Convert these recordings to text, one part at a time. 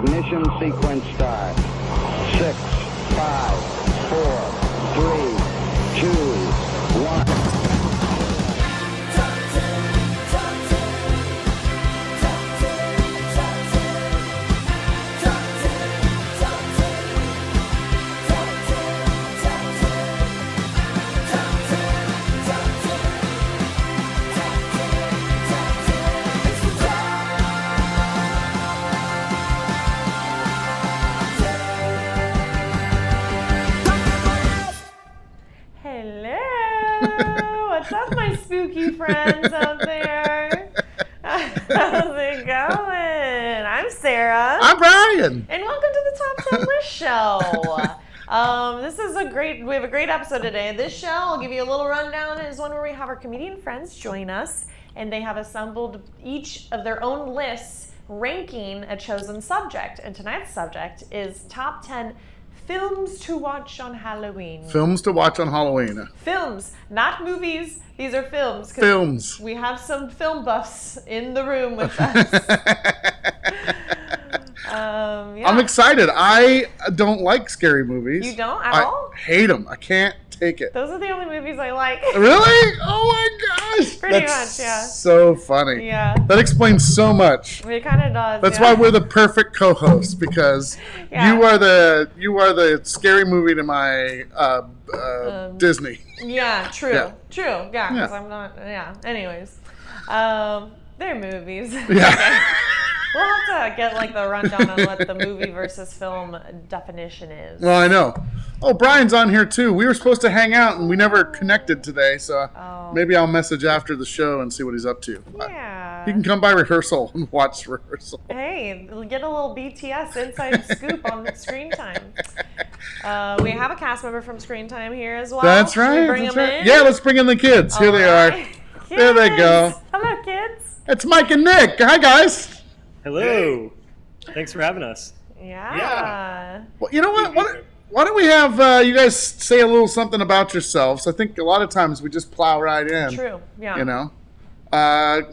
Ignition sequence start. 6, 5, 4, 3, 2, 1. What's up, my spooky friends out there? How's it going? I'm Sarah. I'm Brian. And welcome to the Top 10 List Show. This is we have a great episode today. This show, I'll give you a little rundown, is one where we have our comedian friends join us, and they have assembled each of their own lists ranking a chosen subject. And tonight's subject is Top 10 Films to watch on Halloween. Films to watch on Halloween. Films, not movies. These are films. Films. We have some film buffs in the room with us. Yeah. I'm excited. I don't like scary movies. You don't at all? I hate them. I can't take it. Those are the only movies I like. Really? Oh my gosh. Pretty That's much, yeah. So funny. Yeah. That explains so much. It kind of does. That's yeah. why we're the perfect co-hosts, because Yeah. you are the scary movie to my Disney. Yeah, true. Yeah. True. Yeah, because Yeah. I'm not. Yeah. Anyways, they're movies. Yeah. We'll have to get like the rundown on what the movie versus film definition is. Well, I know. Oh, Brian's on here too. We were supposed to hang out and we never connected today, so maybe I'll message after the show and see what he's up to. Yeah. He can come by rehearsal and watch rehearsal. Hey, get a little BTS inside scoop on Screen Time. We have a cast member from Screen Time here as well. That's Should we right. bring That's them right. in? Yeah, let's bring in the kids. Here they are. There they go. Hello, kids. It's Mike and Nick. Hi, guys. Hello. Hey. Thanks for having us. Yeah. Well, you know what? Why don't we have you guys say a little something about yourselves? I think a lot of times we just plow right in. True. Yeah. You know.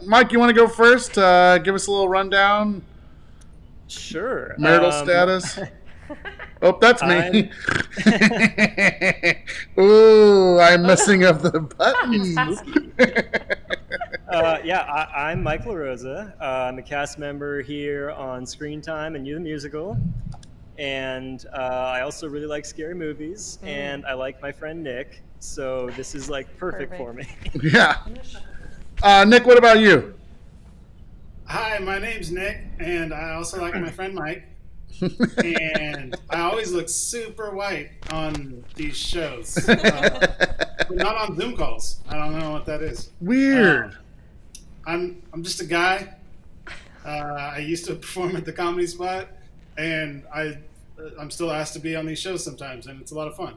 Mike, you want to go first? Give us a little rundown. Sure. Marital status. Oh, that's me. Ooh, I'm messing up the buttons. I'm Mike LaRosa. I'm a cast member here on Screen Time and You the Musical. And I also really like scary movies, and I like my friend Nick, so this is like perfect for me. Yeah. Nick, what about you? Hi, my name's Nick, and I also like my friend Mike. And I always look super white on these shows, but not on Zoom calls. I don't know what that is. Weird. I'm just a guy. I used to perform at the Comedy Spot, and I'm still asked to be on these shows sometimes, and it's a lot of fun.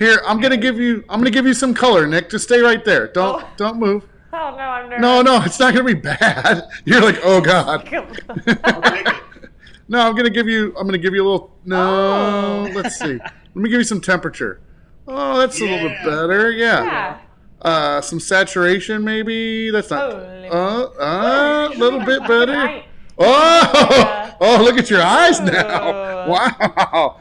Here, I'm gonna give you some color, Nick. Just stay right there. Don't move. Oh no, I'm nervous. No, it's not gonna be bad. You're like, oh god. I'll take it. No, I'm gonna give you a little. No, let's see. Let me give you some temperature. Oh, that's a little bit better. Yeah. Some saturation, maybe. That's not. A little bit better. Oh, look at your eyes now. Wow.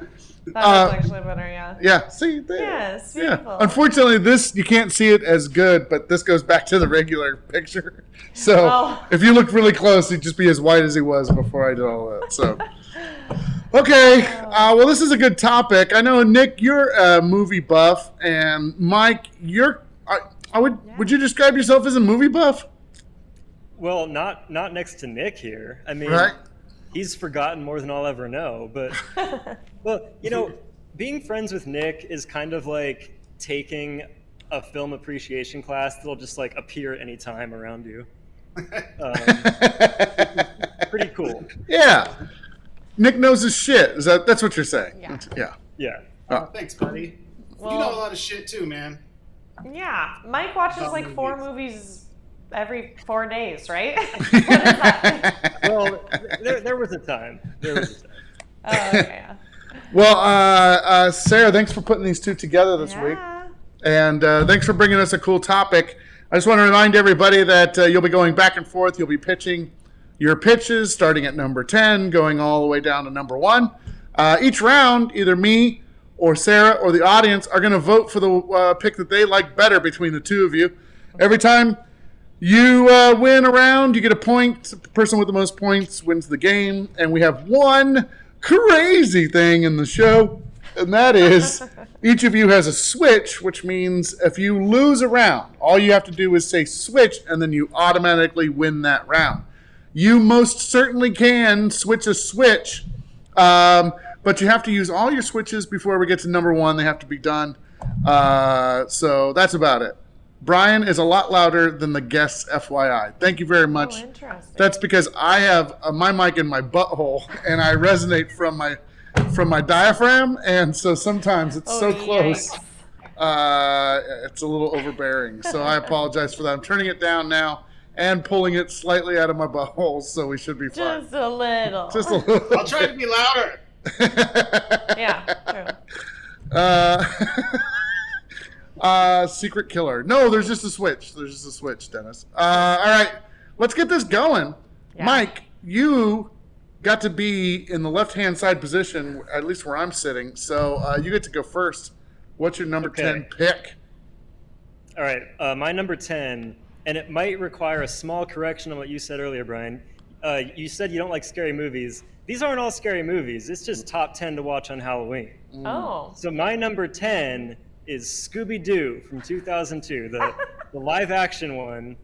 That's actually better, yeah. Yeah, see there. Yes, beautiful. Yeah. Unfortunately, this you can't see it as good, but this goes back to the regular picture. So if you look really close, he'd just be as white as he was before I did all that. So, okay. Well, this is a good topic. I know, Nick, you're a movie buff, and Mike, would you describe yourself as a movie buff? Well, not next to Nick here. I mean, Right. He's forgotten more than I'll ever know. But, well, being friends with Nick is kind of like taking a film appreciation class that'll just like appear at any time around you. Pretty cool. Yeah. Nick knows his shit. That's what you're saying? Yeah. Yeah. Thanks, buddy. Well, you know a lot of shit too, man. Yeah. Mike watches About like 4 movies. movies every 4 days, right? What is that? Well, there was a time. Oh, okay, yeah. Well, Sarah, thanks for putting these two together this week. Yeah. And thanks for bringing us a cool topic. I just want to remind everybody that you'll be going back and forth. You'll be pitching your pitches, starting at number 10, going all the way down to number 1. Each round, either me or Sarah or the audience are going to vote for the pick that they like better between the two of you. Every time you win a round, you get a point. The person with the most points wins the game. And we have one crazy thing in the show, and that is each of you has a switch, which means if you lose a round, all you have to do is say switch, and then you automatically win that round. You most certainly can switch a switch, but you have to use all your switches before we get to number 1. They have to be done. So that's about it. Brian is a lot louder than the guests, FYI. Thank you very much. Oh, interesting. That's because I have my mic in my butthole, and I resonate from my diaphragm, and so sometimes it's so close. It's a little overbearing. So I apologize for that. I'm turning it down now and pulling it slightly out of my butthole, so we should be fine. Just a little. Just a little. I'll try to be louder. Yeah, true. Secret killer. No, there's just a switch. Dennis. All right, let's get this going. Yeah. Mike, you got to be in the left-hand side position, at least where I'm sitting, so you get to go first. What's your number 10 pick? All right, my number 10, and it might require a small correction on what you said earlier, Brian. You said you don't like scary movies. These aren't all scary movies. It's just top 10 to watch on Halloween. Oh. So my number 10 is Scooby-Doo from 2002, the live-action one,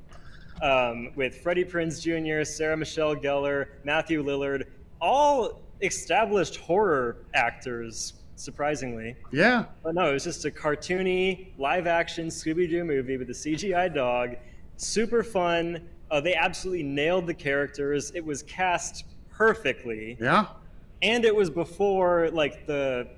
with Freddie Prinze Jr., Sarah Michelle Gellar, Matthew Lillard, all established horror actors, surprisingly. Yeah. But no, it was just a cartoony, live-action Scooby-Doo movie with a CGI dog. Super fun. They absolutely nailed the characters. It was cast perfectly. Yeah. And it was before, like, the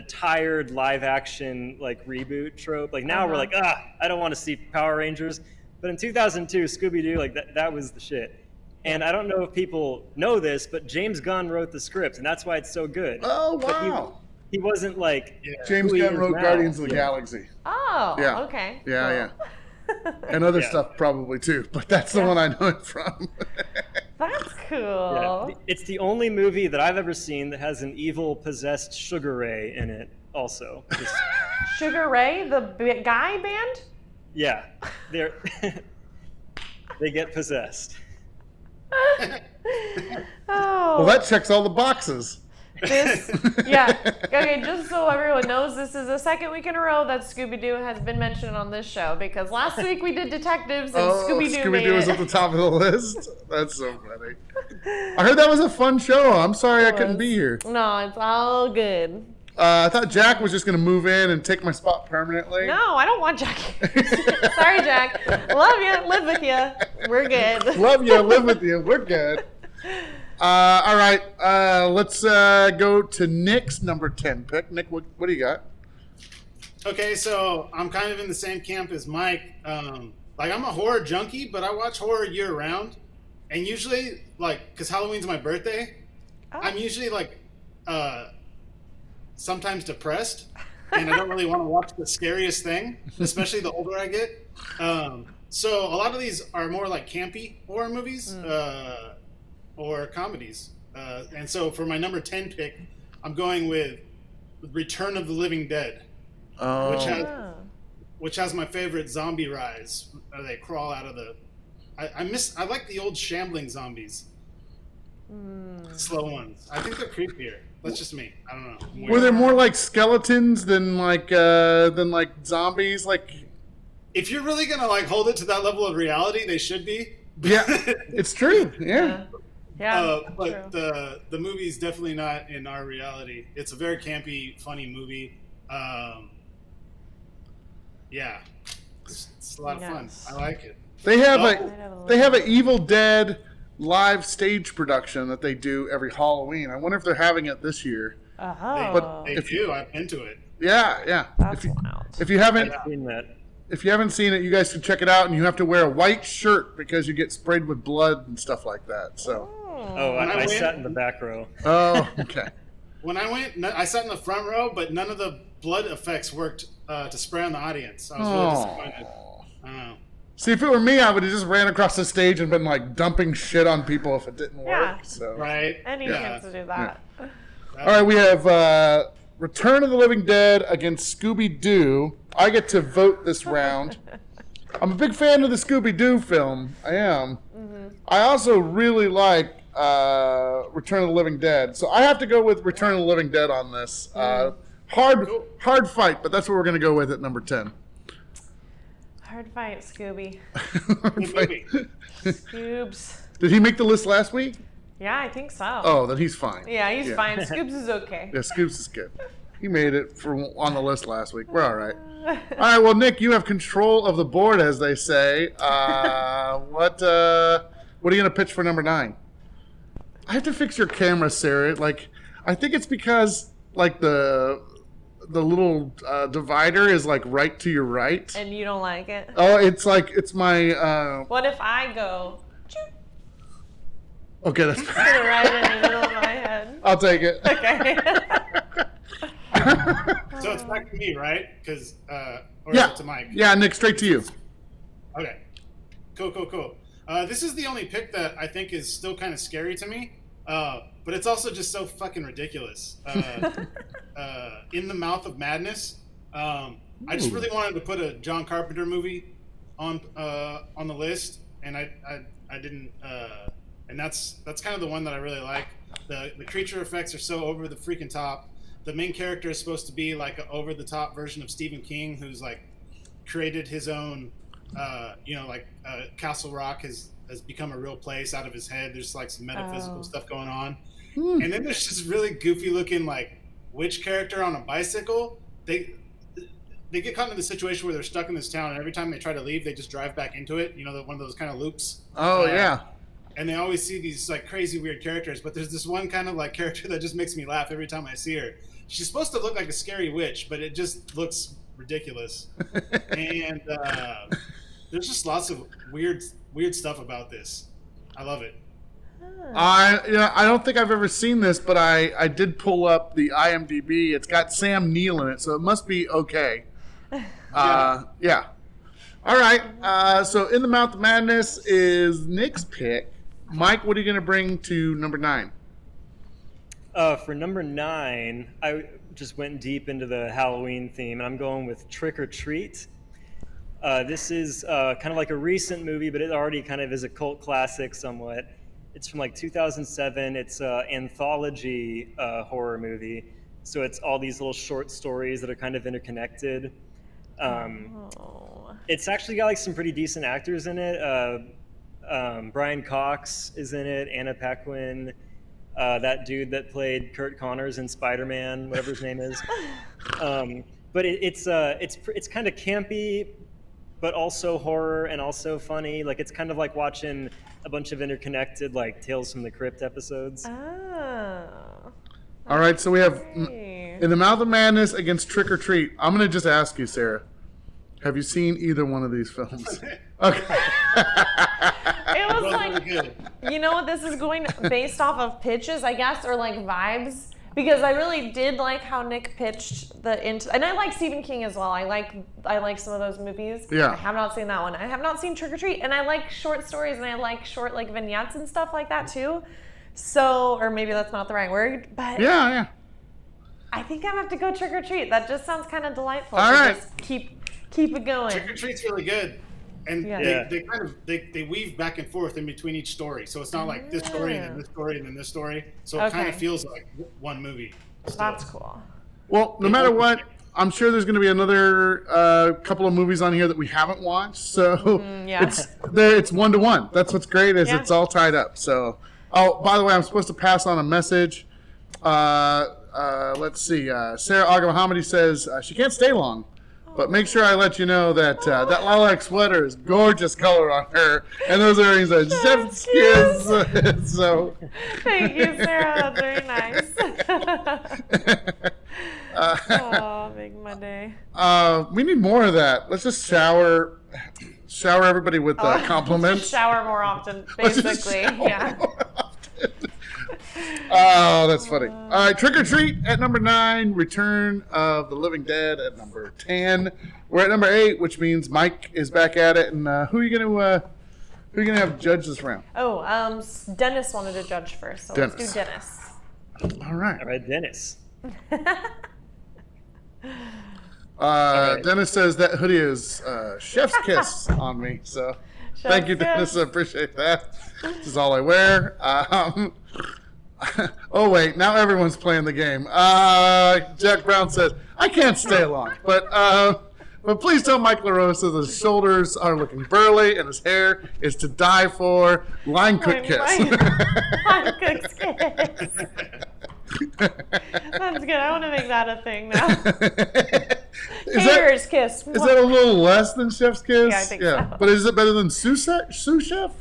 tired live-action, like, reboot trope. Like, now we're like, I don't want to see Power Rangers. But in 2002, Scooby-Doo, like, that was the shit. And I don't know if people know this, but James Gunn wrote the script, and that's why it's so good. Oh, But wow. he wasn't, like... James who he Gunn is wrote now. Guardians of the Galaxy. Oh, Yeah. okay. Yeah, Cool. And other Yeah. stuff probably too, but that's the one I know it from. That's cool. Yeah. It's the only movie that I've ever seen that has an evil, possessed Sugar Ray in it, also. Just, Sugar Ray, the guy band? yeah. They're... they get possessed. Oh. Well, that checks all the boxes. Yeah. Okay, just so everyone knows, this is the second week in a row that Scooby-Doo has been mentioned on this show, because last week we did detectives and Scooby-Doo made Scooby-Doo was it. at the top of the list. That's so funny. I heard that was a fun show. I'm sorry I couldn't be here. No, it's all good. I thought Jack was just going to move in and take my spot permanently. No, I don't want Jack. Sorry, Jack. Love you. Live with you. We're good. Love you. Live with you. We're good. All right. Let's go to Nick's number 10 pick. Nick, what do you got? Okay, so I'm kind of in the same camp as Mike. Like, I'm a horror junkie, but I watch horror year round. And usually, like, because Halloween's my birthday, I'm usually, like, sometimes depressed. And I don't really want to watch the scariest thing, especially the older I get. So a lot of these are more like campy horror movies or comedies. And so for my number 10 pick, I'm going with Return of the Living Dead. Oh. Which has my favorite zombie rise. They crawl out of the. I like the old shambling zombies. Slow ones. I think they're creepier. That's just me. I don't know. Were there more like skeletons than like zombies? Like, if you're really gonna like hold it to that level of reality, they should be. yeah, it's true. Yeah. But true. The movie's definitely not in our reality. It's a very campy, funny movie. Yeah, it's a lot of fun. I like it. They have an Evil Dead live stage production that they do every Halloween. I wonder if they're having it this year. Oh. They do. I'm into it. Yeah. That's wild. If you haven't Seen that. If you haven't seen it, you guys can check it out, and you have to wear a white shirt because you get sprayed with blood and stuff like that. So. Oh, I sat in the back row. Oh, okay. When I went, I sat in the front row, but none of the blood effects worked to spray on the audience. I was really disappointed. I don't know. See, if it were me, I would have just ran across the stage and been like dumping shit on people if it didn't work. Yeah. So. Right. Any chance to do that. Yeah. All right, we have Return of the Living Dead against Scooby-Doo. I get to vote this round. I'm a big fan of the Scooby-Doo film. I am. Mm-hmm. I also really like Return of the Living Dead. So I have to go with Return of the Living Dead on this. Hard fight, but that's what we're going to go with at number 10. Hard fight, Scooby. Good Scoobs. Did he make the list last week? Yeah, I think so. Oh, then he's fine. Yeah, he's fine. Scoobs is okay. Yeah, Scoops is good. He made it on the list last week. We're all right. All right, well, Nick, you have control of the board, as they say. What are you going to pitch for number 9? I have to fix your camera, Sarah. Like, I think it's because, like, the little divider is, like, right to your right. And you don't like it? Oh, it's my... What if I go... Okay, that's to the right in the middle of my head? I'll take it. Okay. So it's back to me, right? Because or Yeah. is it to Mike? Yeah, Nick, straight to you. Okay. Cool. This is the only pick that I think is still kind of scary to me, but it's also just so fucking ridiculous. In the Mouth of Madness. I just really wanted to put a John Carpenter movie on the list, and I didn't. And that's kind of the one that I really like. The creature effects are so over the freaking top. The main character is supposed to be like an over the top version of Stephen King, who's like created his own. Castle Rock has become a real place out of his head. There's like some metaphysical stuff going on, and then there's this really goofy looking like witch character on a bicycle. They get caught in the situation where they're stuck in this town, and every time they try to leave, they just drive back into it. You know, one of those kind of loops. Oh, yeah. And they always see these like crazy weird characters, but there's this one kind of like character that just makes me laugh every time I see her. She's supposed to look like a scary witch, but it just looks ridiculous. And there's just lots of weird stuff about this. I love it. I don't think I've ever seen this, but I did pull up the IMDb. It's got Sam Neill in it, so it must be okay. Yeah. All right. So In the Mouth of Madness is Nick's pick. Mike, what are you going to bring to number 9? For number 9, I just went deep into the Halloween theme, and I'm going with Trick or Treat. This is kind of like a recent movie, but it already kind of is a cult classic somewhat. It's from like 2007. It's an anthology horror movie. So it's all these little short stories that are kind of interconnected. It's actually got like some pretty decent actors in it. Brian Cox is in it, Anna Paquin, that dude that played Kurt Connors in Spider-Man, whatever his name is. But it's kind of campy, but also horror and also funny. Like it's kind of like watching a bunch of interconnected like Tales from the Crypt episodes. All right, so we have In the Mouth of Madness against Trick or Treat. I'm going to just ask you, Sarah, have you seen either one of these films? Okay. It was like, you know what, this is going based off of pitches, I guess, or like vibes, because I really did like how Nick pitched and I like Stephen King as well. I like some of those movies. Yeah. I have not seen that one. I have not seen Trick or Treat, and I like short stories, and I like short like vignettes and stuff like that too. So, or maybe that's not the right word, but Yeah. I think I'm gonna have to go Trick or Treat. That just sounds kind of delightful. All right. Just keep it going. Trick or Treat's really good. And Yeah. they kind of they weave back and forth in between each story, so it's not like this story and then this story and then this story. So it kind of feels like one movie. Still. That's cool. Well, no matter what, I'm sure there's going to be another couple of movies on here that we haven't watched. So yeah. it's 1-to-1. That's what's great is Yeah. it's all tied up. So, by the way, I'm supposed to pass on a message. Let's see. Sarah Agha says she can't stay long. But make sure I let you know that that lilac sweater is gorgeous color on her, and those earrings are chef's kiss. So, thank you, Sarah. That's very nice. Make my day. We need more of that. Let's just shower everybody with compliments. Just shower more often, basically. Yeah. Oh, that's funny. All right, Trick or Treat at number 9, Return of the Living Dead at number 10. We're at number 8, which means Mike is back at it. And who are you gonna have judge this round? Oh, Dennis wanted to judge first, so let's do Dennis. All right. All right, Dennis. Dennis says that hoodie is chef's kiss on me. So thank you, Dennis. I appreciate that. This is all I wear. Oh wait, now everyone's playing the game. Jack Brown says I can't stay long, but please tell Mike LaRosa that his shoulders are looking burly and his hair is to die for. Line cook kiss. Line cook's kiss. That's good. I want to make that a thing now. Caterer's kiss. Is that a little less than chef's kiss? Yeah, I think so. But is it better than sous chef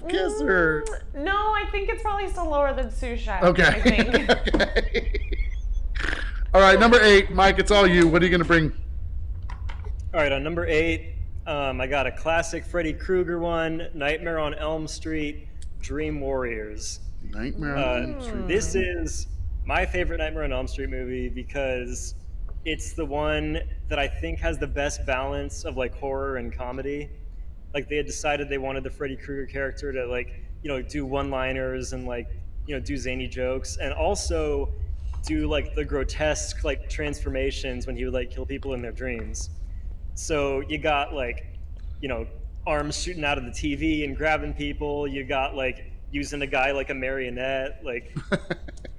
kiss or? No, I think it's probably still lower than sous chef. Okay. I think. Okay. All right, number 8, Mike. It's all you. What are you going to bring? All right, on number 8, I got a classic Freddy Krueger one, Nightmare on Elm Street, Dream Warriors. Nightmare on Elm Street. This is my favorite Nightmare on Elm Street movie because it's the one that I think has the best balance of like horror and comedy. Like they had decided they wanted the Freddy Krueger character to like, do one-liners and like, do zany jokes and also do like the grotesque like transformations when he would like kill people in their dreams. So you got like, arms shooting out of the TV and grabbing people. You got like using a guy like a marionette. Like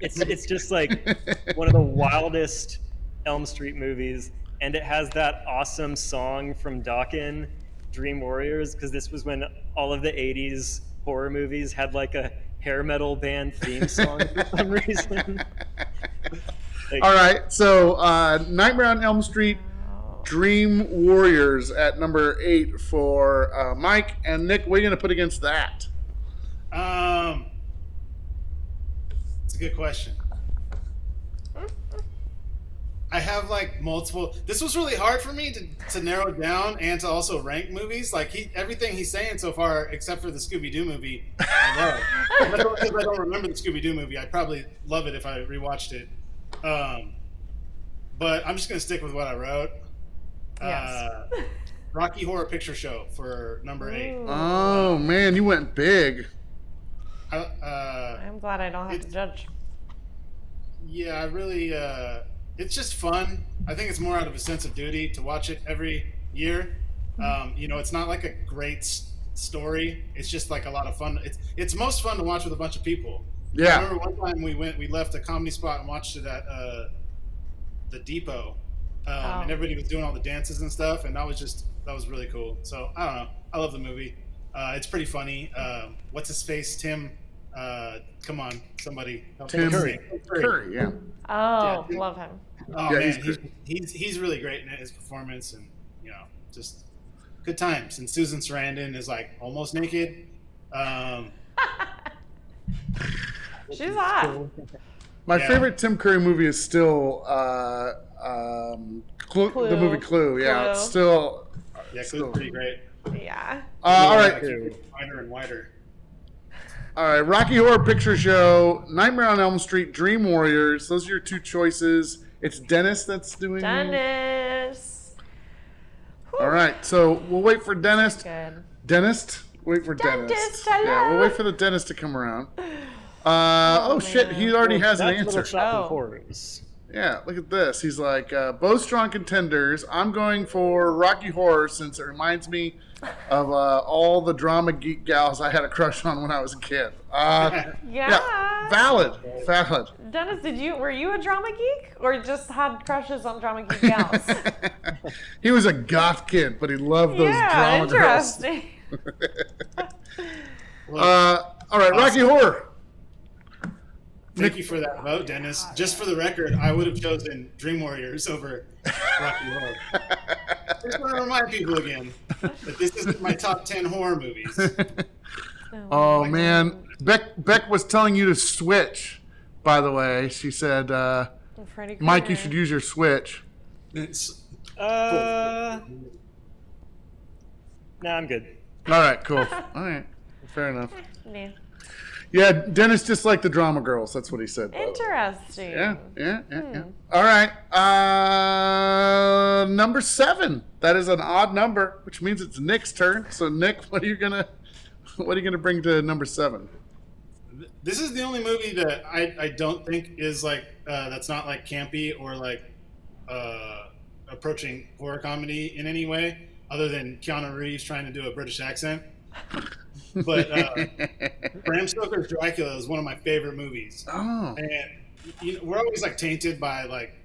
it's just like one of the wildest Elm Street movies. And it has that awesome song from Dawkins, Dream Warriors, because this was when all of the 80s horror movies had like a hair metal band theme song for some reason. All right, so Nightmare on Elm Street, Dream Warriors at number 8 for Mike and Nick. What are you going to put against that? It's a good question. I have like multiple. This was really hard for me to narrow down and to also rank movies. Like everything he's saying so far, except for the Scooby-Doo movie, I love. Because I don't remember the Scooby-Doo movie. I'd probably love it if I rewatched it. But I'm just gonna stick with what I wrote. Yes. Rocky Horror Picture Show for number 8. Oh man, you went big. I'm glad I don't have to judge. Yeah, I really. It's just fun. I think it's more out of a sense of duty to watch it every year. It's not like a great story. It's just like a lot of fun. It's most fun to watch with a bunch of people. Yeah. I remember one time we left a comedy spot and watched it at the Depot, and everybody was doing all the dances and stuff, and that was really cool. So I don't know. I love the movie. It's pretty funny. What's his face? Tim. Come on, somebody. Tim Curry. Yeah. Oh, yeah, love him. Oh yeah, man, he's really great in his performance, and just good times. And Susan Sarandon is like almost naked. She's hot. My favorite Tim Curry movie is still Clue. the movie Clue. Yeah, Clue. it's still. Clue's pretty great. Yeah. All right. Wider and wider. All right, Rocky Horror Picture Show, Nightmare on Elm Street, Dream Warriors. Those are your 2 choices. It's Dennis that's doing. Dennis. All right, so we'll wait for Dennis. Good. Dentist? Wait for Dennis. Dentist, hello. Yeah, we'll wait for the dentist to come around. Oh shit, he already has an That's answer. Little Shop of Horrors. Yeah, look at this. He's like, both strong contenders. I'm going for Rocky Horror since it reminds me of all the drama geek gals I had a crush on when I was a kid. Yeah, valid. Dennis, were you a drama geek or just had crushes on drama geek gals? He was a goth kid, but he loved those drama interesting. girls. All right, Rocky Horror. Thank you for that vote, Dennis. Just for the record, I would have chosen Dream Warriors over Rocky Horror. Just want to remind people again that this isn't my top 10 horror movies. Oh man, Beck was telling you to switch. By the way, she said, "Mike, you should use your switch." Nah, I'm good. All right, cool. All right, fair enough. Yeah. Yeah, Dennis just liked the drama girls. That's what he said. by the way. Interesting. Yeah. All right. Number 7. That is an odd number, which means it's Nick's turn. So Nick, what are you gonna bring to number 7? This is the only movie that I don't think is like that's not like campy or like approaching horror comedy in any way, other than Keanu Reeves trying to do a British accent. But Bram Stoker's Dracula is one of my favorite movies. Oh. And we're always like tainted by like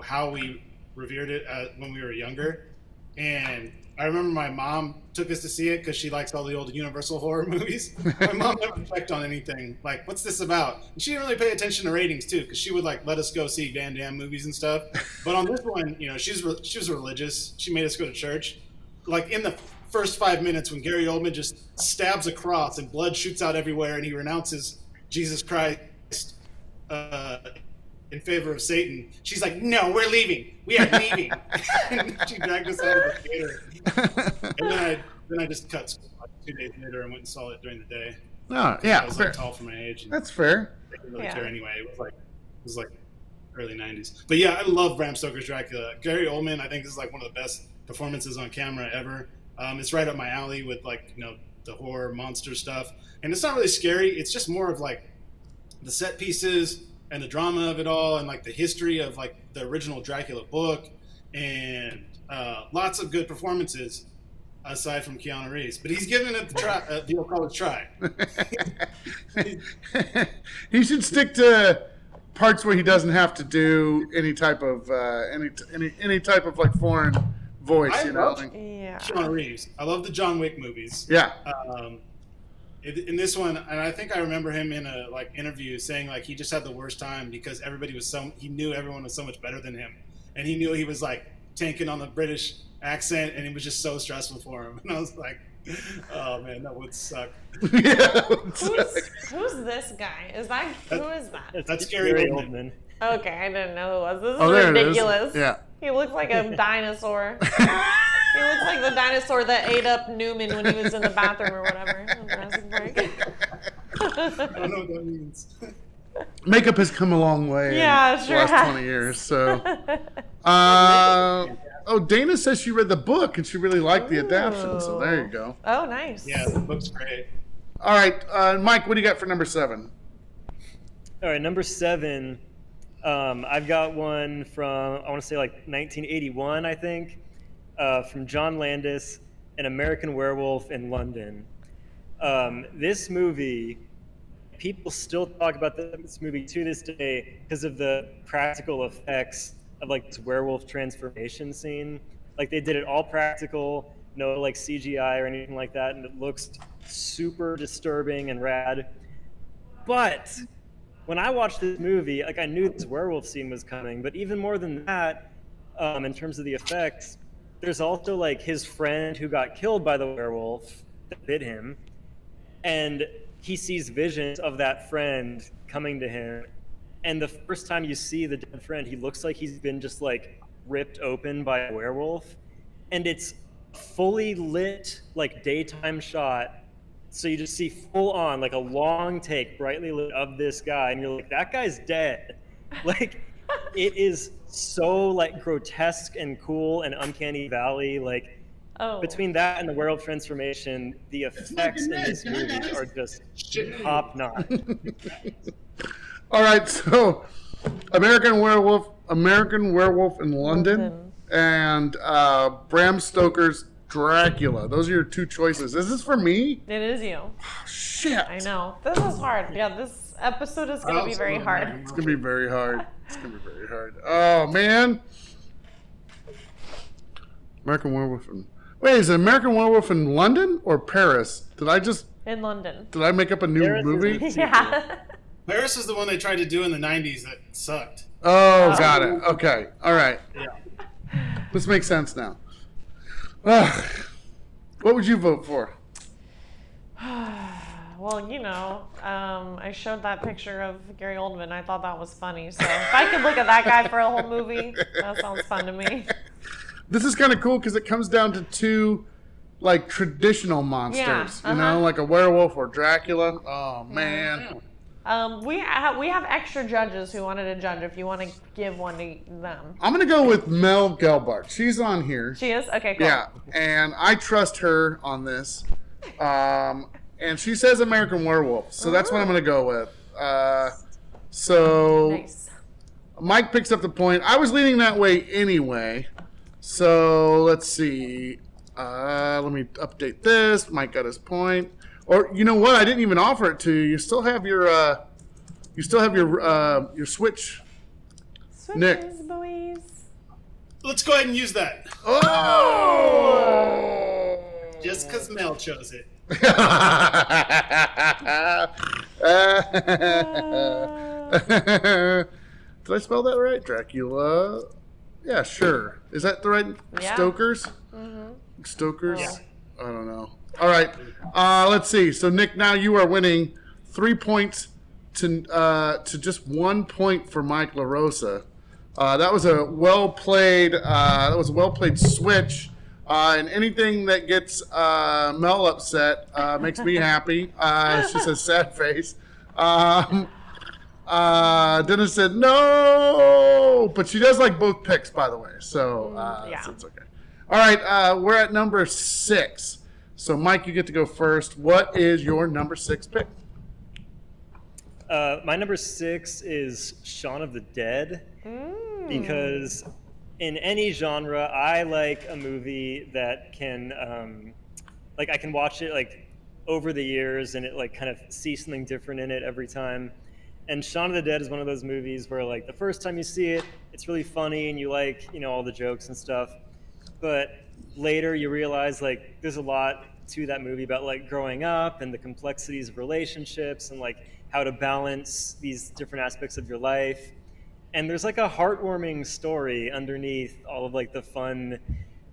how we revered it when we were younger. And I remember my mom took us to see it because she likes all the old Universal horror movies. My mom never checked on anything like, what's this about? And she didn't really pay attention to ratings too, because she would like let us go see Van Damme movies and stuff. But on this one, she was religious. She made us go to church. Like in the first 5 minutes, when Gary Oldman just stabs a cross and blood shoots out everywhere, and he renounces Jesus Christ in favor of Satan, she's like, "No, we're leaving. We are leaving." And she dragged us out of the theater. And then I just cut school like 2 days later and went and saw it during the day. Oh, yeah. I was Fair. like tall for my age. And That's fair. I didn't really care anyway. It was like early 90s. But yeah, I love Bram Stoker's Dracula. Gary Oldman, I think this is like one of the best performances on camera ever. It's right up my alley with like the horror monster stuff. And it's not really scary. It's just more of like the set pieces and the drama of it all, and like the history of like the original Dracula book, and lots of good performances aside from Keanu Reeves. But he's giving it the old college try. He should stick to parts where he doesn't have to do any type of any type of like foreign voice. I love Yeah. Keanu Reeves. I love the John Wick movies. Yeah. In this one, and I think I remember him in a like interview saying like he just had the worst time because he knew everyone was so much better than him, and he knew he was like tanking on the British accent, and it was just so stressful for him. And I was like, oh man, that would suck. Yeah. Who's this guy? Who is that? That's Gary Oldman. Okay, I didn't know who it was. This Oh, is there it is. ridiculous. Yeah. He looks like a dinosaur. He looks like the dinosaur that ate up Newman when he was in the bathroom or whatever. On Jurassic Park. I don't know what that means. Makeup has come a long way Yeah, in sure the last has. 20 years. So, Dana says she read the book and she really liked the adaptation. So there you go. Oh, nice. Yeah, the book's great. All right, Mike, what do you got for number 7? All right, number 7. I've got one from, I want to say like 1981, I think, from John Landis, An American Werewolf in London. This movie, people still talk about this movie to this day because of the practical effects of like this werewolf transformation scene. Like they did it all practical, no like CGI or anything like that, and it looks super disturbing and rad. But when I watched this movie, like I knew this werewolf scene was coming, but even more than that, in terms of the effects, there's also like his friend who got killed by the werewolf that bit him, and he sees visions of that friend coming to him. And the first time you see the dead friend, he looks like he's been just like ripped open by a werewolf. And it's fully lit, like daytime shot. So you just see full on, like a long take, brightly lit of this guy. And you're like, that guy's dead. Like, it is so like grotesque and cool and uncanny valley. Like, between that and the werewolf transformation, the effects in this movie are just top notch. All right, so American Werewolf in London, and Bram Stoker's Dracula. Those are your two choices. Is this for me? It is you. Oh, shit. I know. This is hard. Yeah, this episode is going to be very hard. It's going to be very hard. It's going to be very hard. Oh, man. American Werewolf in... Wait, is it American Werewolf in London or Paris? In London. Did I make up a new Paris movie? Yeah. Paris is the one they tried to do in the 90s that sucked. Oh, got it. Okay. All right. Yeah. This makes sense now. Ugh. What would you vote for? Well, I showed that picture of Gary Oldman. I thought that was funny. So if I could look at that guy for a whole movie, that sounds fun to me. This is kind of cool because it comes down to two like traditional monsters, you know, like a werewolf or Dracula. Oh man. We have extra judges who wanted to judge. If you want to give one to them, I'm gonna go with Mel Gelbart. She's on here. she is okay. Cool. Yeah, and I trust her on this. And she says American Werewolf, so that's what I'm gonna go with. So Nice. Mike picks up the point. I was leaning that way anyway. So let's see. Let me update this. Mike got his point. Or you know what? I didn't even offer it to you. You still have your switch. Nick. Switches, boys. Let's go ahead and use that. Oh! Just because Mel chose it. Did I spell that right? Dracula. Yeah, sure. Is that the right Yeah. Stokers? Mm-hmm. Stokers? Yeah. I don't know. All right. Let's see. So Nick, now you are winning 3 points to just 1 point for Mike LaRosa. That was a well played. That was a well played switch. And anything that gets Mel upset makes me happy. She says sad face. Dennis said no, but she does like both picks, by the way. So it's okay. All right, we're at number 6. So Mike, you get to go first. What is your number 6 pick? My number 6 is Shaun of the Dead, because in any genre, I like a movie that can, like, I can watch it like over the years and it like kind of see something different in it every time. And Shaun of the Dead is one of those movies where like the first time you see it, it's really funny and you like, you know, all the jokes and stuff. But later you realize like there's a lot to that movie about like growing up and the complexities of relationships and like how to balance these different aspects of your life. And there's like a heartwarming story underneath all of like the fun,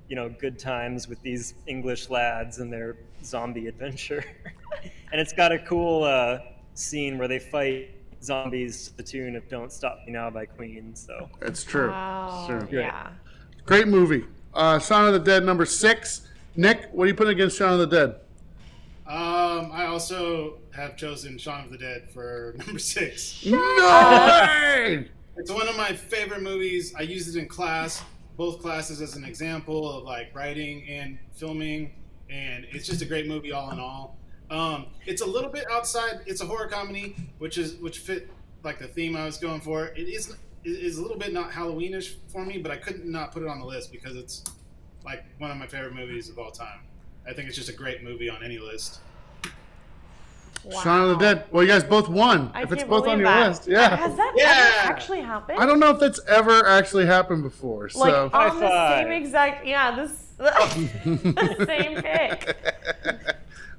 you know, good times with these English lads and their zombie adventure. And it's got a cool scene where they fight zombies to the tune of Don't Stop Me Now by Queen. So It's true. Wow. It's true. Yeah. Great movie. Shaun of the Dead, number 6. Nick, what are you putting against Shaun of the Dead? I also have chosen Shaun of the Dead for number 6. No way! It's one of my favorite movies. I used it in class, both classes, as an example of like writing and filming, and it's just a great movie all in all. It's a little bit outside. It's a horror comedy, which fit like the theme I was going for. It is a little bit not Halloweenish for me, but I couldn't not put it on the list because it's like one of my favorite movies of all time. I think it's just a great movie on any list. Wow. Shaun of the Dead. Well, you guys both won. I if it's can't both on believe your that. list, yeah. Has that Yeah. ever actually happened? I don't know if that's ever actually happened before. So Like on High the five. same exact, the same pick.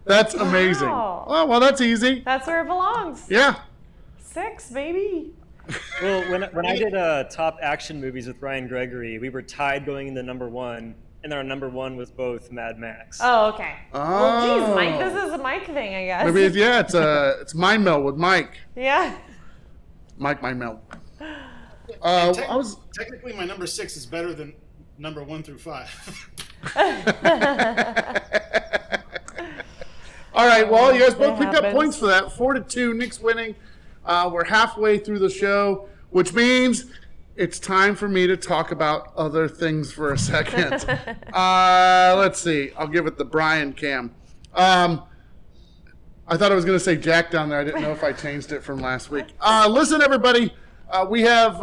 that's amazing. Wow. Well, that's easy. That's where it belongs. Yeah. 6, baby. well, when I did top action movies with Ryan Gregory, we were tied going into number 1, and our number 1 was both Mad Max. Oh, okay. Well, geez, Oh. Mike, this is a Mike thing, I guess. Maybe it's Mind Meld with Mike. Yeah. Mike Mind Meld. Technically, my number 6 is better than number 1 through 5. All right. Well, you guys both It picked up happens. points for that. 4-2. Nick's winning. We're halfway through the show, which means it's time for me to talk about other things for a second. Let's see. I'll give it the Brian cam. I thought I was going to say Jack down there. I didn't know if I changed it from last week. Listen, everybody. We have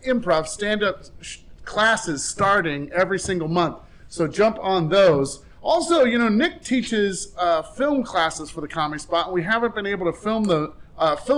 improv, stand-up classes starting every single month. So jump on those. Also, you know, Nick teaches film classes for the Comedy Spot, and we haven't been able to fill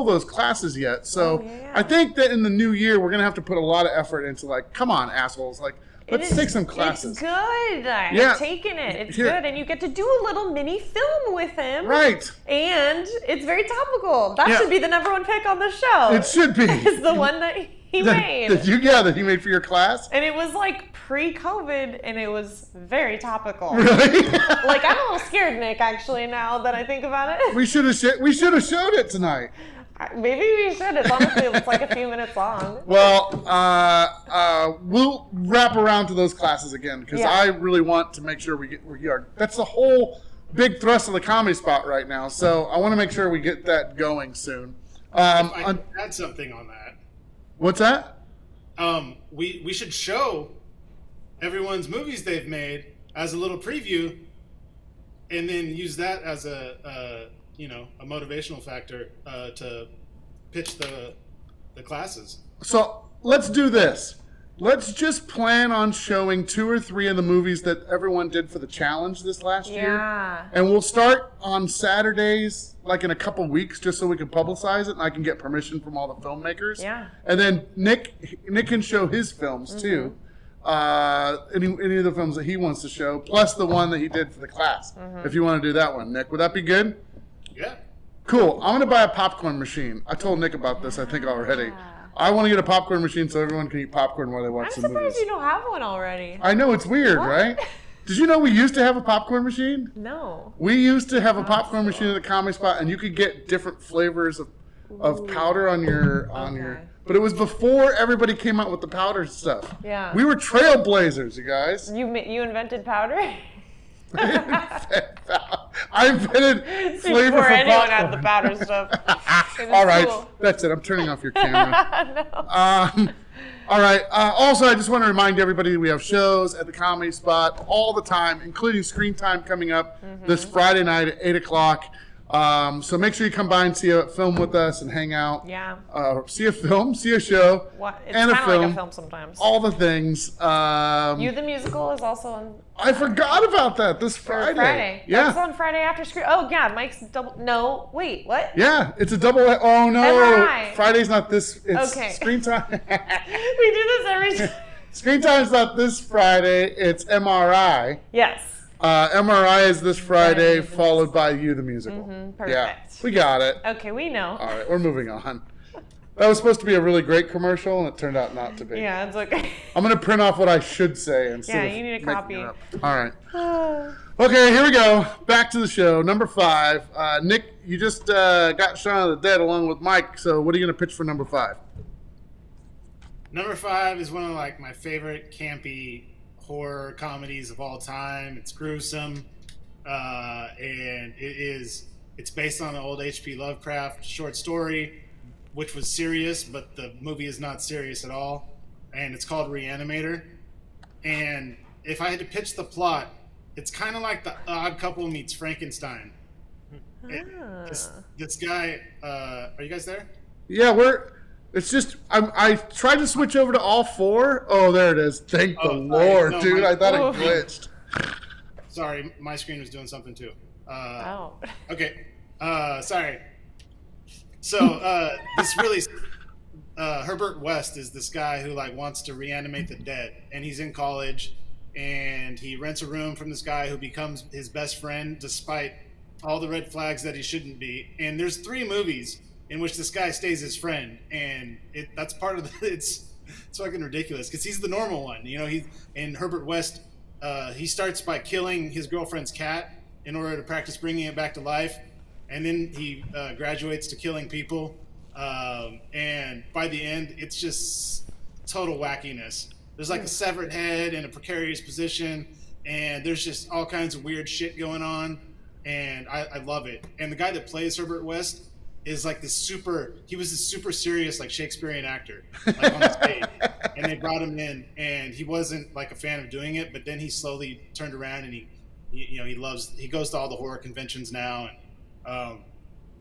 those classes yet. So I think that in the new year, we're going to have to put a lot of effort into, like, come on, assholes. Like, let's take some classes. It's good. Yeah. I've taken it. It's Here. good. And you get to do a little mini film with him. Right. And it's very topical. That Yeah. should be the number 1 pick on the show. It should be. Is the one that he made. That he made for your class? And it was like pre-COVID, and it was very topical. Really? Like, I'm a little scared, Nick, actually, now that I think about it. We should have showed it tonight. Maybe we should. It's like a few minutes long. Well, we'll wrap around to those classes again, because I really want to make sure we are. That's the whole big thrust of the Comedy Spot right now. So I want to make sure we get that going soon. I can add something on that. What's that? We should show everyone's movies they've made as a little preview, and then use that as a motivational factor to pitch the classes. So let's do this. Let's just plan on showing 2 or 3 of the movies that everyone did for the challenge this last year. Yeah. And we'll start on Saturdays, like in a couple weeks, just so we can publicize it and I can get permission from all the filmmakers. Yeah. And then Nick can show his films too. Any of the films that he wants to show, plus the one that he did for the class. If you want to do that one, Nick, would that be good? Yeah. Cool. I'm going to buy a popcorn machine. I told Nick about this, I think, already. I want to get a popcorn machine so everyone can eat popcorn while they watch the movies. I'm surprised you don't have one already. I know, it's weird, right? Did you know we used to have a popcorn machine? No. We used to have a popcorn machine at the Comedy Spot, and you could get different flavors of powder on your... But it was before everybody came out with the powder stuff. Yeah. We were trailblazers, you guys. You invented powder? I invented flavor Before for anyone popcorn. had the powder stuff. All right, cool. that's it. I'm turning off your camera. No. All right. Also, I just want to remind everybody we have shows at the Comedy Spot all the time, including Screen Time coming up this Friday night at 8 o'clock. So make sure you come by and see a film with us and hang out. Yeah. See a film, see a show, It's and a kind of film. like a film sometimes. All the things. You the Musical is also on I forgot about that this Friday. Yeah. That's on Friday after Screen. Oh, yeah. Mike's double. No. Wait, what? Yeah. It's a double. Oh, no. MRI. Friday's not this. It's Okay. Screen Time. We do this every time. Screen Time's not this Friday. It's MRI. Yes. MRI is this Friday, followed by You the Musical. Perfect. Yeah, we got it. Okay, we know. All right, we're moving on. That was supposed to be a really great commercial, and it turned out not to be. Yeah, it's okay. I'm going to print off what I should say instead of you need a making copy. it up. All right. Okay, here we go. Back to the show. Number 5. Nick, you just got Shaun of the Dead along with Mike, so what are you going to pitch for number 5? Number 5 is one of my favorite campy horror comedies of all time. It's gruesome, and it's based on an old H.P. Lovecraft short story, which was serious, but the movie is not serious at all, and it's called Reanimator. And if I had to pitch the plot, it's kind of like The Odd Couple meets Frankenstein. This guy, are you guys there? Yeah, it's just, I tried to switch over to all 4. Oh, there it is. Thank the Lord, dude. I thought it glitched. Sorry, my screen was doing something too. Oh. Okay. Sorry. So, this really, Herbert West is this guy who wants to reanimate the dead, and he's in college, and he rents a room from this guy who becomes his best friend despite all the red flags that he shouldn't be. And there's 3 movies in which this guy stays his friend, and that's part of it's fucking ridiculous because he's the normal one, and Herbert West, he starts by killing his girlfriend's cat in order to practice bringing it back to life, and then he graduates to killing people, and by the end, it's just total wackiness. There's a severed head in a precarious position, and there's just all kinds of weird shit going on, and I love it. And the guy that plays Herbert West is this super serious Shakespearean actor on the stage, and they brought him in, and he wasn't a fan of doing it, but then he slowly turned around, and he goes to all the horror conventions now, and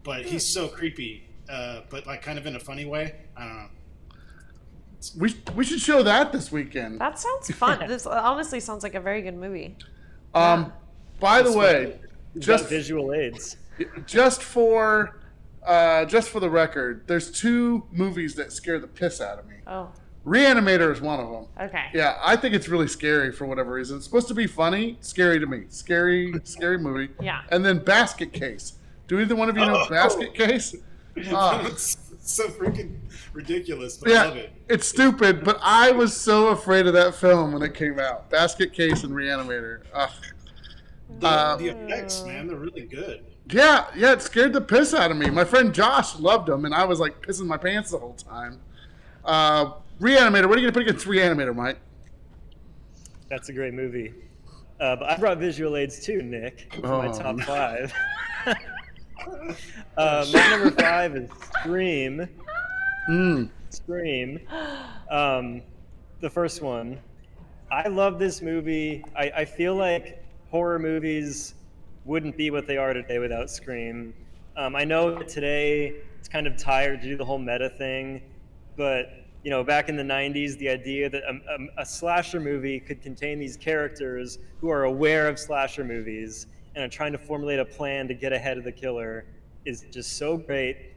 but he's so creepy, but kind of in a funny way. I don't know. We should show that this weekend. That sounds fun. This honestly sounds like a very good movie. By the way, just visual aids. Just for the record, there's 2 movies that scare the piss out of me. Oh. Reanimator is one of them. Okay. Yeah, I think it's really scary for whatever reason. It's supposed to be funny, scary to me. Scary movie. Yeah. And then Basket Case. Do either one of you know Basket Case? so freaking ridiculous, but I love it. It's stupid, but I was so afraid of that film when it came out. Basket Case and Reanimator. Ugh. The effects, man, they're really good. Yeah, it scared the piss out of me. My friend Josh loved them, and I was like pissing my pants the whole time. Reanimator, what are you going to put against Reanimator, Mike? That's a great movie. But I brought visual aids too, Nick, for my top 5. My number 5 is Scream. Scream. The first one. I love this movie. I feel like horror movies wouldn't be what they are today without Scream. I know that today it's kind of tired to do the whole meta thing, but back in the 90s, the idea that a slasher movie could contain these characters who are aware of slasher movies and are trying to formulate a plan to get ahead of the killer is just so great.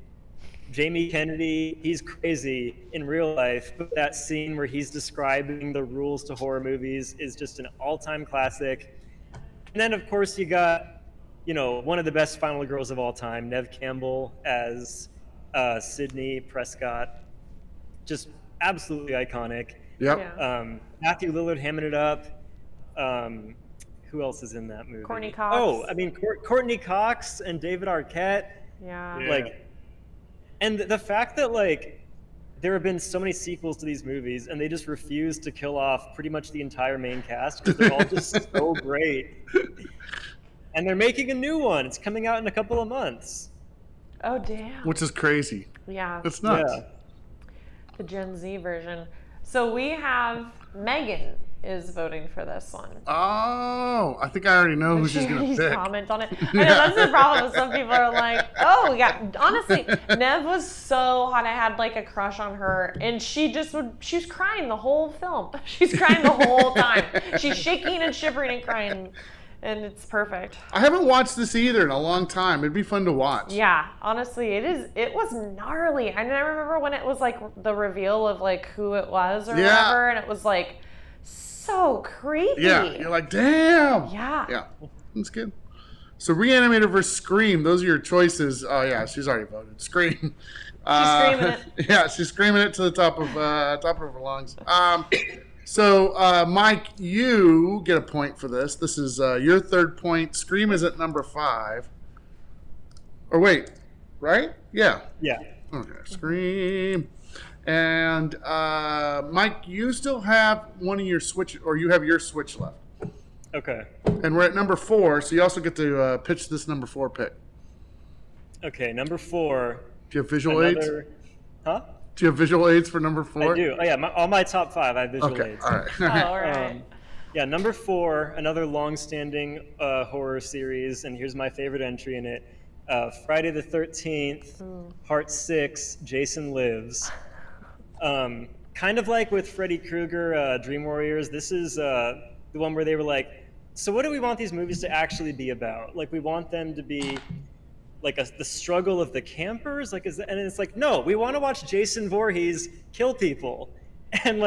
Jamie Kennedy, he's crazy in real life, but that scene where he's describing the rules to horror movies is just an all-time classic. And then, of course, you got, one of the best final girls of all time, Neve Campbell as Sydney Prescott. Just absolutely iconic. Yep. Yeah. Matthew Lillard hamming it up. Who else is in that movie? Courtney Cox. Oh, I mean, Courtney Cox and David Arquette. Yeah. And the fact that there have been so many sequels to these movies, and they just refuse to kill off pretty much the entire main cast because they're all just so great. And they're making a new one. It's coming out in a couple of months. Oh, damn. Which is crazy. Yeah. It's nuts. Yeah. The Gen Z version. So we have Megan is voting for this one. Oh, I think I already know who she's going to pick. Comment on it. I know that's the problem. Some people are like, "Oh, yeah." Honestly, Neve was so hot. I had a crush on her, and she was crying the whole film. She's crying the whole time. She's shaking and shivering and crying, and it's perfect. I haven't watched this either in a long time. It'd be fun to watch. Yeah, honestly, it was gnarly. I remember when it was the reveal of who it was or whatever, and it was so creepy. Yeah, you're like, damn. Yeah. Yeah, that's good. So Reanimator versus Scream, those are your choices. Oh yeah, she's already voted. Scream. She's screaming it. Yeah, she's screaming it to the top of her lungs. So Mike, you get a point for this. This is your third point. Scream is at number 5. Or wait, right? Yeah. Yeah. Okay, Scream. And Mike, you still have one of your switch, or you have your switch left. Okay. And we're at number 4, so you also get to pitch this number 4 pick. Okay, number 4. Do you have visual aids? Huh? Do you have visual aids for number 4? I do. Oh yeah, all my top 5 I have visual Okay, aids. all right. Oh, all right. Yeah, number 4, another long-standing horror series, and here's my favorite entry in it: Friday the 13th, Part 6, Jason Lives. Kind of like with Freddy Krueger, Dream Warriors, this is the one where they were like, so what do we want these movies to actually be about? We want them to be the struggle of the campers? And it's no, we want to watch Jason Voorhees kill people. And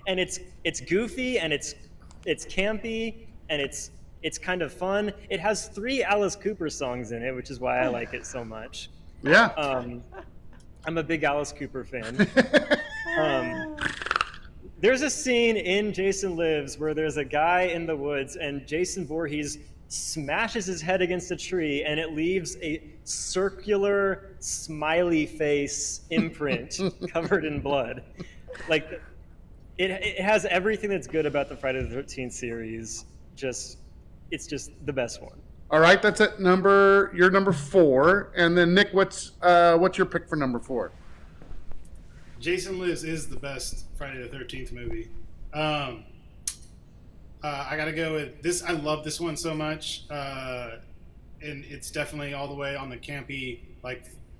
and it's goofy, and it's campy, and it's kind of fun. It has 3 Alice Cooper songs in it, which is why I like it so much. Yeah. I'm a big Alice Cooper fan. There's a scene in Jason Lives where there's a guy in the woods, and Jason Voorhees smashes his head against a tree, and it leaves a circular smiley face imprint covered in blood. It has everything that's good about the Friday the 13th series. It's just the best one. All right, that's at your number 4. And then Nick, what's your pick for number 4? Jason Lives is the best Friday the 13th movie. I gotta go with this. I love this one so much, and it's definitely all the way on the campy,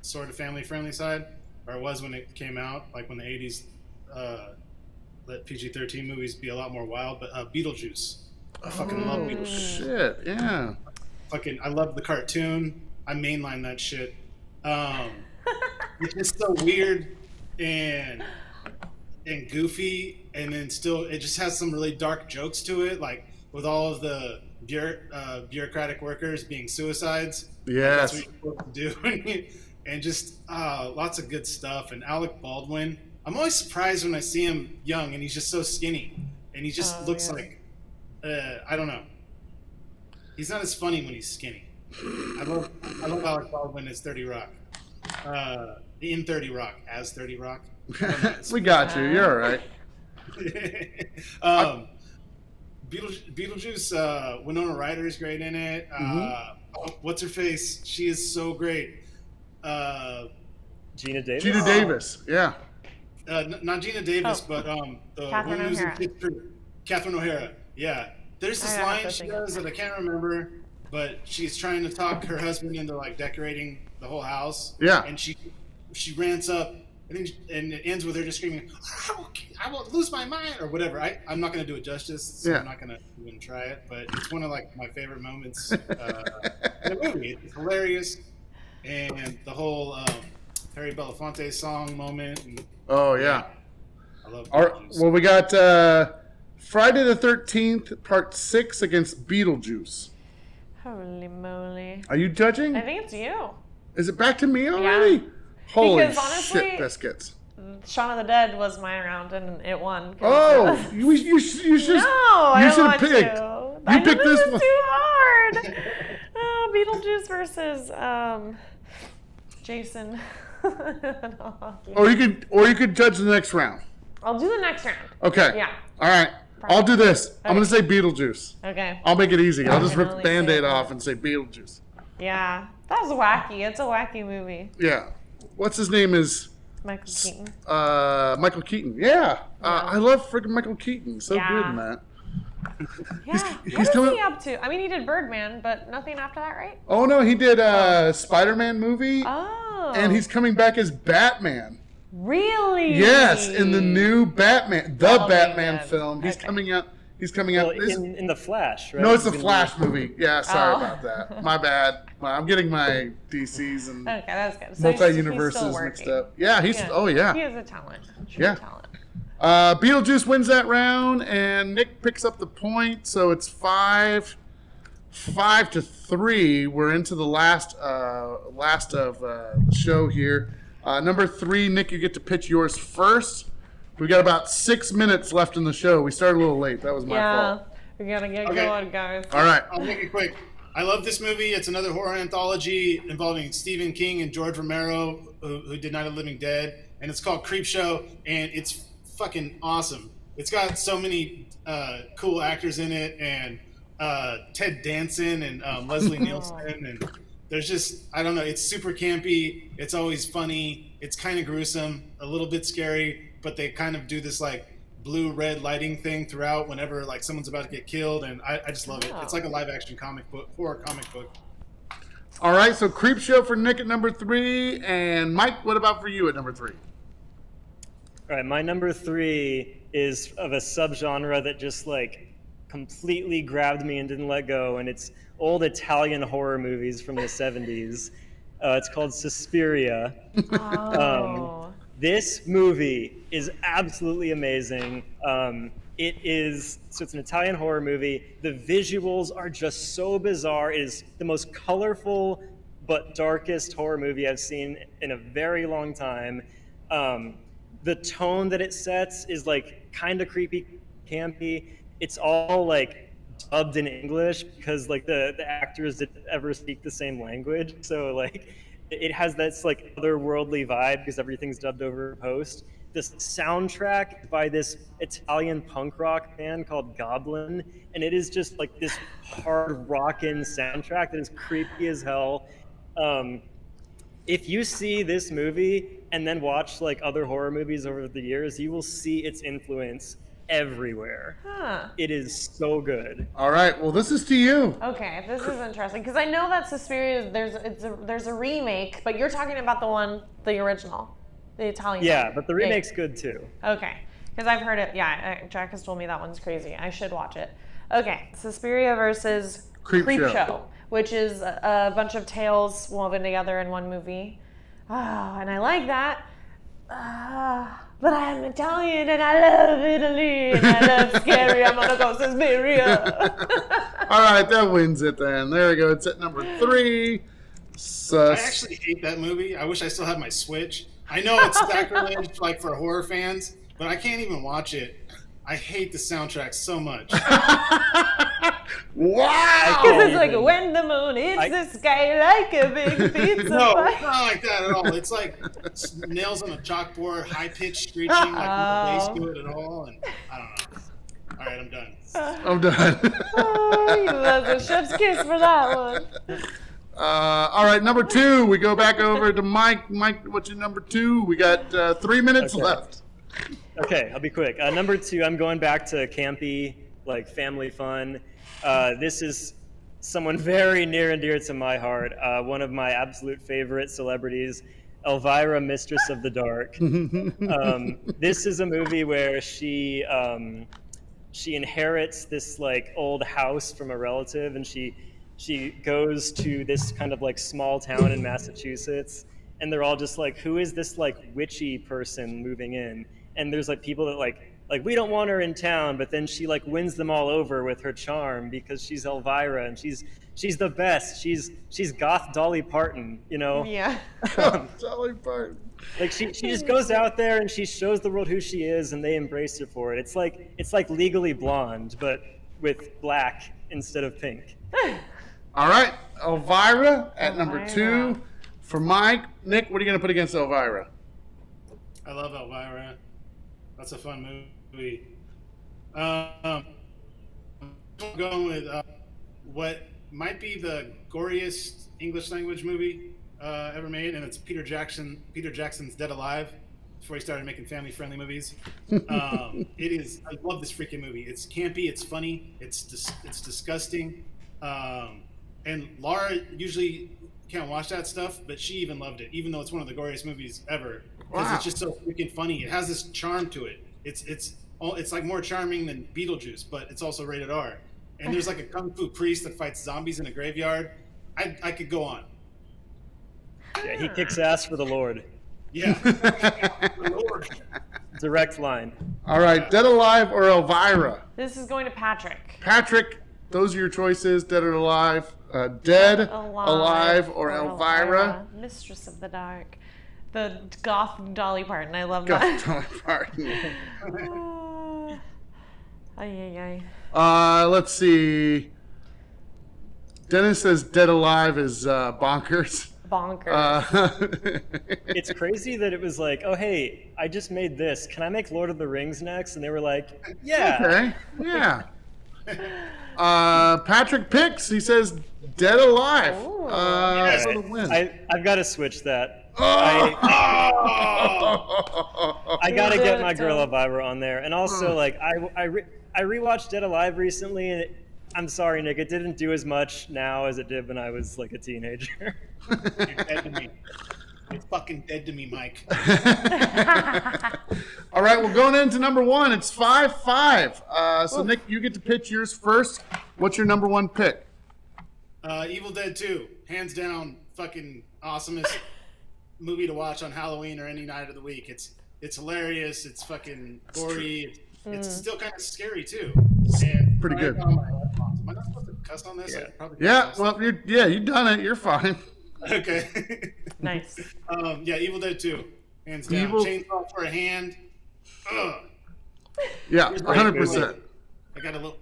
sort of family-friendly side, or it was when it came out, when the 80s let PG-13 movies be a lot more wild. But Beetlejuice, I fucking love Beetlejuice. Shit, yeah. I love the cartoon. I mainline that shit. It's just so weird and goofy, and then still it just has some really dark jokes to it, with all of the bureaucratic workers being suicides. Yes. That's what you're supposed to do and just lots of good stuff. And Alec Baldwin, I'm always surprised when I see him young, and he's just so skinny, and he just looks like I don't know. He's not as funny when he's skinny. I love Alec Baldwin as 30 Rock. In 30 Rock, as 30 Rock. We got you. You're all right. Beetlejuice, Winona Ryder is great in it. What's her face? She is so great. Gina Davis. Gina Davis, yeah. Not Gina Davis, but the Catherine woman who's in O'Hara. Pittsburgh. Catherine O'Hara. Yeah. There's this line she does that I can't remember, but she's trying to talk her husband into like decorating the whole house. Yeah. And she rants up, and it ends with her just screaming, "I will lose my mind," or whatever. I'm not going to do it justice, so I'm not going to even try it. But it's one of like my favorite moments in the movie. It's hilarious, and the whole Harry Belafonte song moment. And, Oh yeah. I love Well, we got Friday the 13th, Part 6 against Beetlejuice. Holy moly. Are you judging? I think it's you. Is it back to me already? Yeah. Holy Because honestly, shit biscuits. Shaun of the Dead was my round, and it won. Oh, you should. No, I should don't have want picked. to. You I picked knew this was one. too hard. Beetlejuice versus Jason. Or you could judge the next round. I'll do the next round. Okay. Yeah. All right. I'll do this. I'm going to say Beetlejuice. Okay. I'll make it easy. I'll just rip the Definitely Band-Aid say off and say Beetlejuice. Yeah, that was wacky. It's a wacky movie. Yeah. What's his name is? Michael Keaton. Michael Keaton. Yeah. I love freaking Michael Keaton. So Yeah. good, man. Yeah. he's What is coming- he up to? I mean, he did Birdman, but nothing after that, right? Oh, no. He did a Spider-Man movie. Oh. And he's coming back as Batman. Really? Yes, in the new Batman, the That'll be Batman good. film. He's Okay. coming out. He's coming out. In the Flash, right? No, it's the He's gonna Flash movie. Yeah, sorry Oh. about that. My bad. I'm getting my DCs and Okay, that's good. So multi-universes he's still mixed working. up. Yeah, he's. Oh yeah. He has a talent. True Yeah. talent. Beetlejuice wins that round, and Nick picks up the point. So it's 5-3. We're into the last of the show here. Number 3, Nick, you get to pitch yours first. We got about 6 minutes left in the show. We started a little late. That was my fault. We gotta get Okay. going, guys. All right. I'll make it quick. I love this movie. It's another horror anthology involving Stephen King and George Romero, who did Night of the Living Dead, and it's called Creepshow, and it's fucking awesome. It's got so many cool actors in it, and Ted Danson and Leslie Nielsen, and there's just, I don't know, it's super campy. It's always funny. It's kind of gruesome, a little bit scary, but they kind of do this like blue-red lighting thing throughout whenever like someone's about to get killed, and I just love it. It's like a live-action comic book, horror comic book. All right. So Creepshow for Nick at number 3, and Mike, what about for you at number 3? All right, my number 3 is of a subgenre that just like completely grabbed me and didn't let go, and it's old Italian horror movies from the 70s. It's called Suspiria. Oh. This movie is absolutely amazing. It's an Italian horror movie. The visuals are just so bizarre. It is the most colorful but darkest horror movie I've seen in a very long time. The tone that it sets is like kind of creepy, campy. It's all like dubbed in English because like the actors didn't ever speak the same language. So like it has this like otherworldly vibe because everything's dubbed over post. This soundtrack by this Italian punk rock band called Goblin, and it is just like this hard rockin' soundtrack that is creepy as hell. If you see this movie and then watch like other horror movies over the years, you will see its influence everywhere. Huh. It is so good. All right. Well, this is to you. Okay, this is interesting because I know that Suspiria there's a remake, but you're talking about the original, the Italian. Yeah, one. but the remake's good too. Okay, because I've heard it. Yeah, Jack has told me that one's crazy. I should watch it. Okay, Suspiria versus Creepshow. which is a bunch of tales woven together in one movie. Oh, and I like that. But I'm Italian and I love Italy and I love scary. I'm gonna go Suspiria. All right, that wins it then. There we go. It's at number 3. I actually hate that movie. I wish I still had my Switch. I know it's sacrilege, like for horror fans, but I can't even watch it. I hate the soundtrack so much. Wow! Because it's like, when the moon hits the sky like a big pizza No, pie. it's not like that at all. It's like nails on a chalkboard, high-pitched screeching, like no bass to it at all, and I don't know. All right, I'm done. I'm done. Oh, that's a chef's kiss for that one. All right, number 2. We go back over to Mike. Mike, what's your number 2? We got 3 minutes left. Okay, I'll be quick. Number 2, I'm going back to campy, like family fun. This is someone very near and dear to my heart. One of my absolute favorite celebrities, Elvira, Mistress of the Dark. This is a movie where she inherits this like old house from a relative, and she goes to this kind of like small town in Massachusetts, and they're all just like, who is this like witchy person moving in? And there's like people that like we don't want her in town, but then she like wins them all over with her charm because she's Elvira and she's the best. She's goth Dolly Parton, you know? Yeah. Dolly Parton. Like she just goes out there and she shows the world who she is, and they embrace her for it. It's like Legally Blonde, but with black instead of pink. All right, Elvira at number 2 for Mike. Nick, what are you going to put against Elvira? I love Elvira. That's a fun movie. I'm going with what might be the goriest English language movie ever made, and it's Peter Jackson's Dead Alive, before he started making family-friendly movies. It is. I love this freaking movie. It's campy. It's funny. It's disgusting. And Laura usually can't watch that stuff, but she even loved it, even though it's one of the goriest movies ever. Because it's just so freaking funny. It has this charm to it. It's like more charming than Beetlejuice, but it's also rated R. And there's like a kung fu priest that fights zombies in a graveyard. I could go on. Yeah, he kicks ass for the Lord. Yeah. The Lord. Direct line. All right, Dead Alive or Elvira? This is going to Patrick. Patrick, those are your choices, Dead or Alive. Dead, Alive, or Elvira. Mistress of the Dark. The goth Dolly Parton. I love that. Goth Dolly Parton. Let's see. Dennis says Dead Alive is bonkers. Bonkers. It's crazy that it was like, oh, hey, I just made this. Can I make Lord of the Rings next? And they were like, yeah. Okay, yeah. Patrick picks. He says Dead Alive. Yes. For the win. I've got to switch that. Oh! I got to get my girl Elvira on there. And also, like, I rewatched Dead Alive recently, and I'm sorry, Nick, it didn't do as much now as it did when I was, like, a teenager. You're dead to me. You're fucking dead to me, Mike. All right, well, going into number 1, it's 5-5. So, Nick, you get to pitch yours first. What's your number 1 pick? Evil Dead 2. Hands down, fucking awesomest movie to watch on Halloween or any night of the week. It's hilarious. It's fucking gory. It's still kind of scary, too. And pretty good. Am I not supposed to cuss on this? Yeah, well, you've done it. You're fine. Okay. Nice. Yeah, Evil Dead 2. Hands down. Chainsaw for a hand. Ugh. Yeah, 100%. I got a little...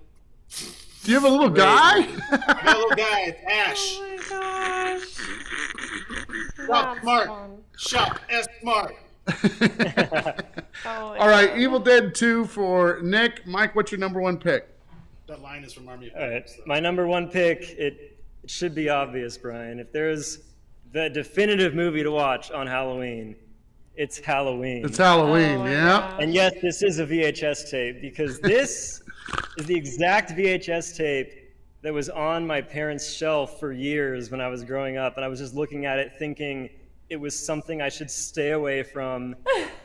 Do you have a little guy? I got a little guy. It's Ash. Oh my gosh. Shop That's smart. fun. Shop S smart. Oh, All right, Evil Dead 2 for Nick. Mike, what's your number 1 pick? That line is from Army of All right, Darkness, though. my number 1 pick, it should be obvious, Brian. If there's the definitive movie to watch on Halloween, it's Halloween. It's Halloween, Oh my yeah. gosh. And yes, this is a VHS tape, because this is the exact VHS tape that was on my parents' shelf for years when I was growing up, and I was just looking at it thinking it was something I should stay away from.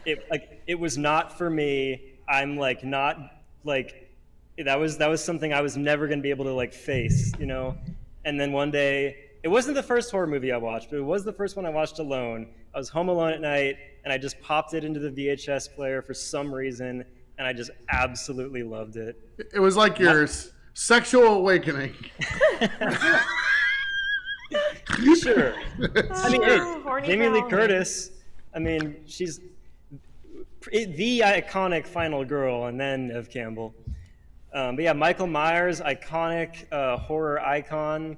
It was not for me. I'm like not like that was something I was never going to be able to like face, you know. And then one day, it wasn't the first horror movie I watched, but it was the first one I watched alone. I was home alone at night, and I just popped it into the VHS player for some reason, and I just absolutely loved it. It was like your sexual awakening. Sure. I mean, hey, Horny Jamie Lee Halloween. Curtis. I mean, she's the iconic final girl, and then Ev Campbell. But yeah, Michael Myers, iconic horror icon.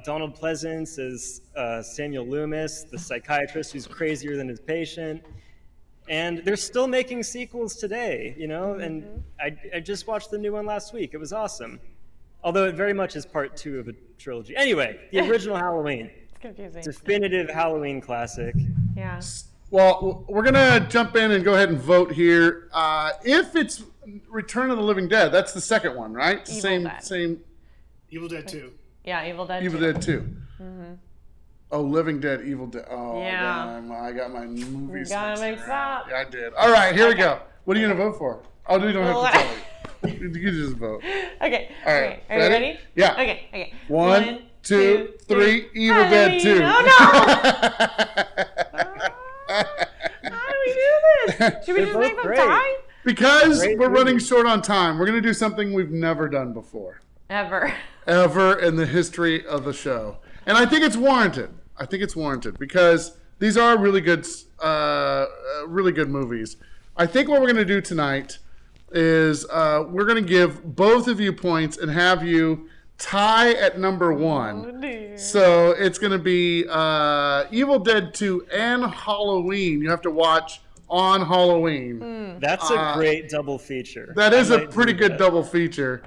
Donald Pleasance is Samuel Loomis, the psychiatrist who's crazier than his patient. And they're still making sequels today, you know? And I just watched the new one last week. It was awesome. Although it very much is part 2 of a trilogy. Anyway, the original Halloween. It's confusing. Definitive Halloween classic. Yeah. Well, we're gonna jump in and go ahead and vote here. If it's Return of the Living Dead, that's the second one, right? Evil Dead. Same. Evil Dead 2. Yeah, Evil Dead. Evil 2. Dead 2. Oh, Living Dead, Evil Dead. Oh, Yeah. I got my movies. You gotta mixed mix around. up. Yeah, I did. All right, here we go. What are you gonna vote for? Oh, you don't have to tell me. You can just vote. Okay. All right. Okay. Are you ready? Yeah. Okay. 1, 2, 3. Evil Dead 2. Oh no! How do we do this? Should we They're just make both them great. die? Because Great we're running movie. short on time, we're gonna do something we've never done before, Ever. ever in the history of the show, and I think it's warranted. Because these are really good movies. I think what we're gonna do tonight is we're gonna give both of you points and have you tie at number 1. dear. So it's going to be Evil Dead 2 and Halloween. You have to watch on Halloween. That's a great double feature. That is I a might pretty do good that. double feature,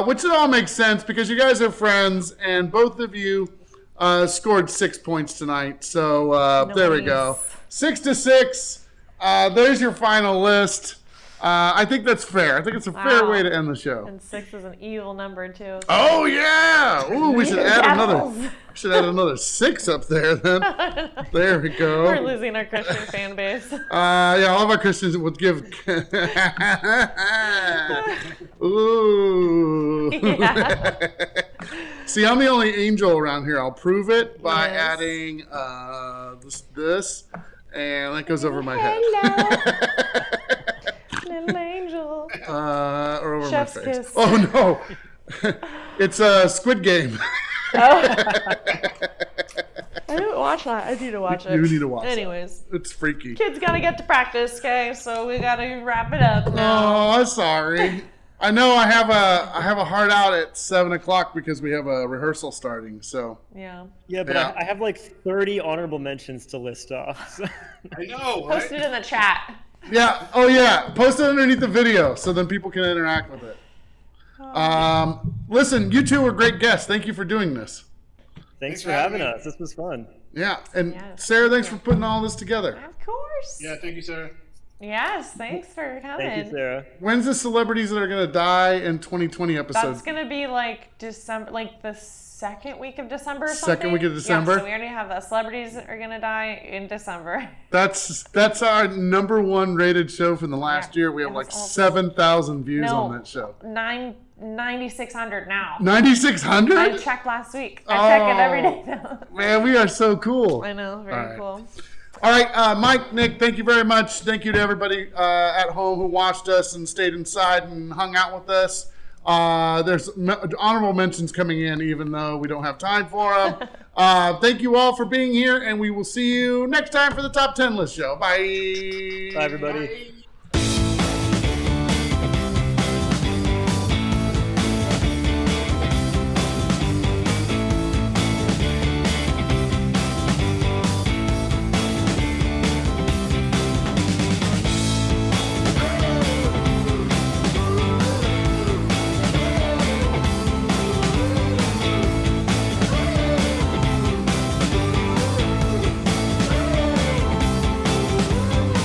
which it all makes sense because you guys are friends and both of you scored 6 points tonight. So there we go. Nice. 6-6. There's your final list. I think that's fair. I think it's a fair Wow. way to end the show. And 6 is an evil number too. Oh yeah! Ooh, we should add Devils. another 6 up there then. There we go. We're losing our Christian fan base. Yeah, all of our Christians would give. Ooh. Yeah. See, I'm the only angel around here. I'll prove it by Yes. adding this, and that goes over my head. Little angel. Or over Chef's my face. kiss. Oh no! It's a Squid Game. I didn't watch that. I need to watch it. You need to watch that. Anyways, It's freaky. kids gotta get to practice, okay? So we gotta wrap it up now. Oh, I'm sorry. I know I have a hard out at 7:00 because we have a rehearsal starting. So Yeah. Yeah, but Yeah. I have like 30 honorable mentions to list off. So. I know, Post right? it in the chat. yeah, oh yeah, post it underneath the video so then people can interact with it. Listen, you two were great guests. Thank you for doing this. Thanks for having us. This was fun. Yeah, and Yes. Sarah, thanks for putting all this together. Of course. Yeah, thank you, Sarah. Yes, thanks for coming. Thank you, Sarah. When's the celebrities that are gonna die in 2020 episode? That's gonna be like December, like the second week of December or Second something. week of December? Yeah, so we already have the celebrities that are gonna die in December. That's our number 1 rated show from the last Yeah, year. We have and like it's also- 7,000 views No. on that show. 9,600 now. 9,600? I checked last week. I check it every day now. Man, we are so cool. I know, very All right. cool. All right, Mike, Nick, thank you very much. Thank you to everybody at home who watched us and stayed inside and hung out with us. There's honorable mentions coming in, even though we don't have time for them. Thank you all for being here, and we will see you next time for the Top 10 List Show. Bye. Bye, everybody.